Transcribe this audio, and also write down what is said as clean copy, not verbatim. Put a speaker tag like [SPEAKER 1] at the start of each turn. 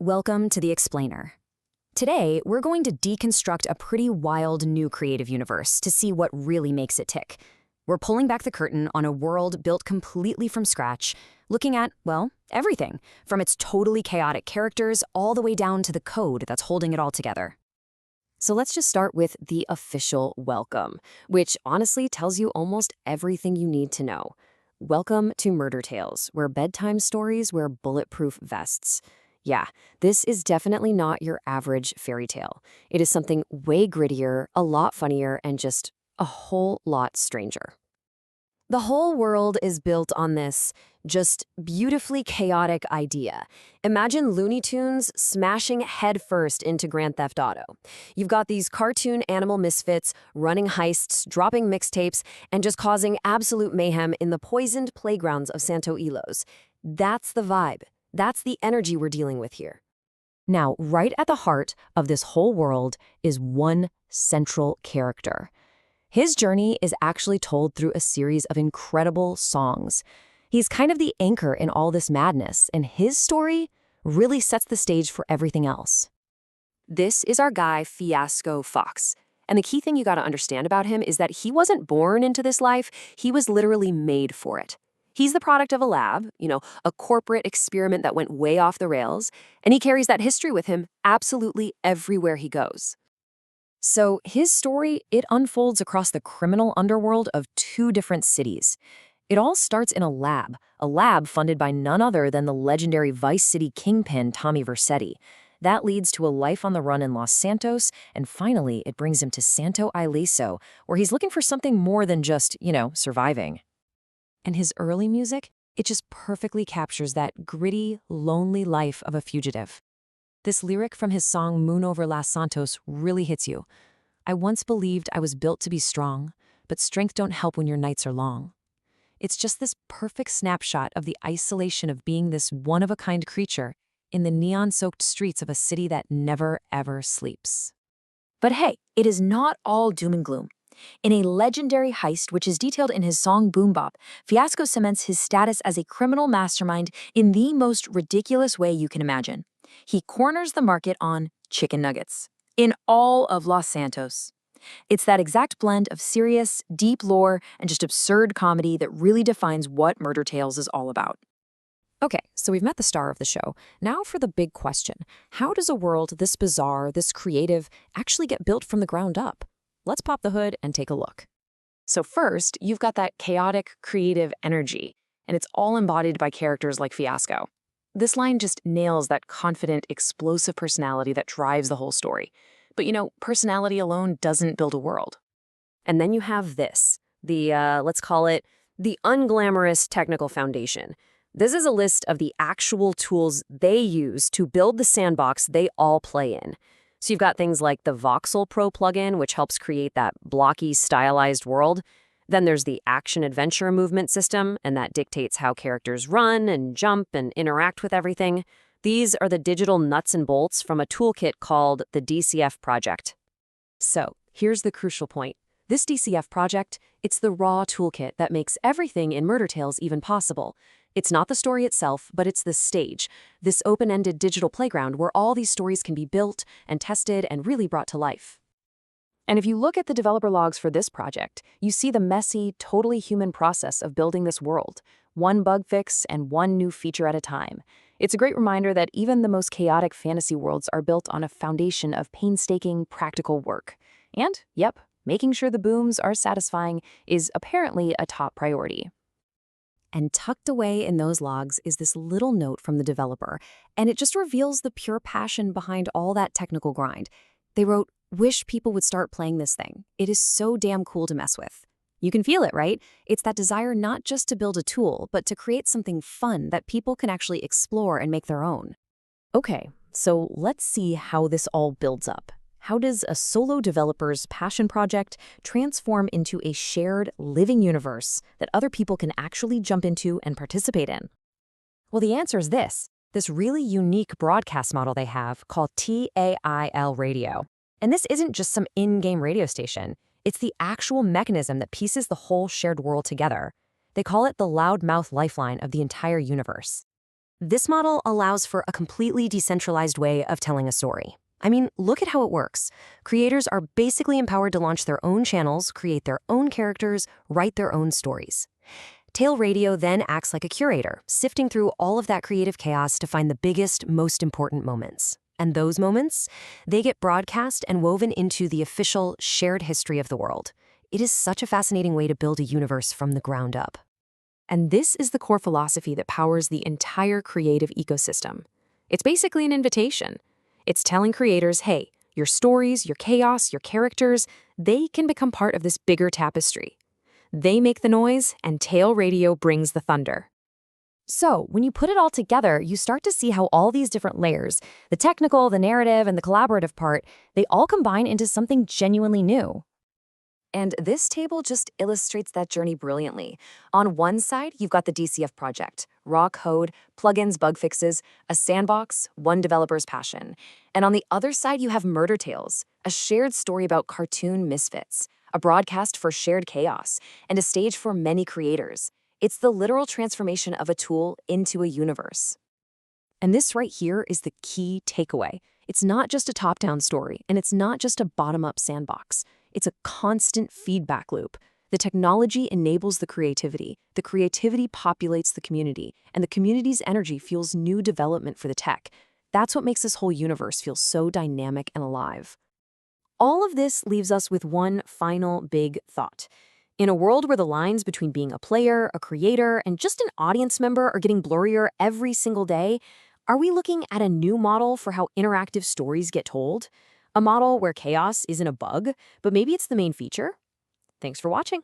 [SPEAKER 1] Welcome to The Explainer. Today, we're going to deconstruct a pretty wild new creative universe to see what really makes it tick. We're pulling back the curtain on a world built completely from scratch, looking at, well, everything, from its totally chaotic characters all the way down to the code that's holding it all together. So let's just start with the official welcome, which honestly tells you almost everything you need to know. Welcome to Murder Tales, where bedtime stories wear bulletproof vests. Yeah, this is definitely not your average fairy tale. It is something way grittier, a lot funnier, and just a whole lot stranger. The whole world is built on this just beautifully chaotic idea. Imagine Looney Tunes smashing headfirst into Grand Theft Auto. You've got these cartoon animal misfits running heists, dropping mixtapes, and just causing absolute mayhem in the poisoned playgrounds of Santo Ilos. That's the vibe. That's the energy we're dealing with here. Now, right at the heart of this whole world is one central character. His journey is actually told through a series of incredible songs. He's kind of the anchor in all this madness, and his story really sets the stage for everything else. This is our guy, Fiasco Fox. And the key thing you gotta understand about him is that he wasn't born into this life, he was literally made for it. He's the product of a lab, a corporate experiment that went way off the rails, and he carries that history with him absolutely everywhere he goes. So his story, it unfolds across the criminal underworld of two different cities. It all starts in a lab funded by none other than the legendary Vice City kingpin Tommy Vercetti. That leads to a life on the run in Los Santos, and finally it brings him to Santo Ileso, where he's looking for something more than just, surviving. And his early music, it just perfectly captures that gritty, lonely life of a fugitive. This lyric from his song Moon Over Los Santos really hits you. I once believed I was built to be strong, but strength don't help when your nights are long. It's just this perfect snapshot of the isolation of being this one-of-a-kind creature in the neon-soaked streets of a city that never, ever sleeps.
[SPEAKER 2] But hey, it is not all doom and gloom. In a legendary heist, which is detailed in his song Boom Bop, Fiasco cements his status as a criminal mastermind in the most ridiculous way you can imagine. He corners the market on chicken nuggets in all of Los Santos. It's that exact blend of serious, deep lore and just absurd comedy that really defines what Murder Tales is all about.
[SPEAKER 1] Okay, so we've met the star of the show. Now for the big question. How does a world this bizarre, this creative, actually get built from the ground up? Let's pop the hood and take a look. So first, you've got that chaotic, creative energy, and it's all embodied by characters like Fiasco. This line just nails that confident, explosive personality that drives the whole story. But personality alone doesn't build a world. And then you have this, let's call it the unglamorous technical foundation. This is a list of the actual tools they use to build the sandbox they all play in. So you've got things like the Voxel Pro plugin, which helps create that blocky, stylized world. Then there's the action-adventure movement system, and that dictates how characters run and jump and interact with everything. These are the digital nuts and bolts from a toolkit called the DCF project. So here's the crucial point. This DCF project, it's the raw toolkit that makes everything in Murder Tales even possible. It's not the story itself, but it's the stage, this open-ended digital playground where all these stories can be built and tested and really brought to life. And if you look at the developer logs for this project, you see the messy, totally human process of building this world, one bug fix and one new feature at a time. It's a great reminder that even the most chaotic fantasy worlds are built on a foundation of painstaking, practical work. And, yep, making sure the booms are satisfying is apparently a top priority. And tucked away in those logs is this little note from the developer, and it just reveals the pure passion behind all that technical grind. They wrote, "Wish people would start playing this thing. It is so damn cool to mess with." You can feel it, right? It's that desire not just to build a tool, but to create something fun that people can actually explore and make their own. Okay, so let's see how this all builds up. How does a solo developer's passion project transform into a shared, living universe that other people can actually jump into and participate in? Well, the answer is this really unique broadcast model they have called TAIL radio. And this isn't just some in-game radio station. It's the actual mechanism that pieces the whole shared world together. They call it the loudmouth lifeline of the entire universe. This model allows for a completely decentralized way of telling a story. I mean, look at how it works. Creators are basically empowered to launch their own channels, create their own characters, write their own stories. Tail Radio then acts like a curator, sifting through all of that creative chaos to find the biggest, most important moments. And those moments, they get broadcast and woven into the official shared history of the world. It is such a fascinating way to build a universe from the ground up.
[SPEAKER 2] And this is the core philosophy that powers the entire creative ecosystem. It's basically an invitation. It's telling creators, hey, your stories, your chaos, your characters, they can become part of this bigger tapestry. They make the noise, and Tail Radio brings the thunder. So, when you put it all together, you start to see how all these different layers, the technical, the narrative, and the collaborative part, they all combine into something genuinely new. And this table just illustrates that journey brilliantly. On one side, you've got the DCF project, raw code, plugins, bug fixes, a sandbox, one developer's passion. And on the other side, you have Murder Tales, a shared story about cartoon misfits, a broadcast for shared chaos, and a stage for many creators. It's the literal transformation of a tool into a universe. And this right here is the key takeaway. It's not just a top-down story, and it's not just a bottom-up sandbox. It's a constant feedback loop. The technology enables the creativity populates the community, and the community's energy fuels new development for the tech. That's what makes this whole universe feel so dynamic and alive. All of this leaves us with one final big thought. In a world where the lines between being a player, a creator, and just an audience member are getting blurrier every single day, are we looking at a new model for how interactive stories get told? A model where chaos isn't a bug, but maybe it's the main feature? Thanks for watching.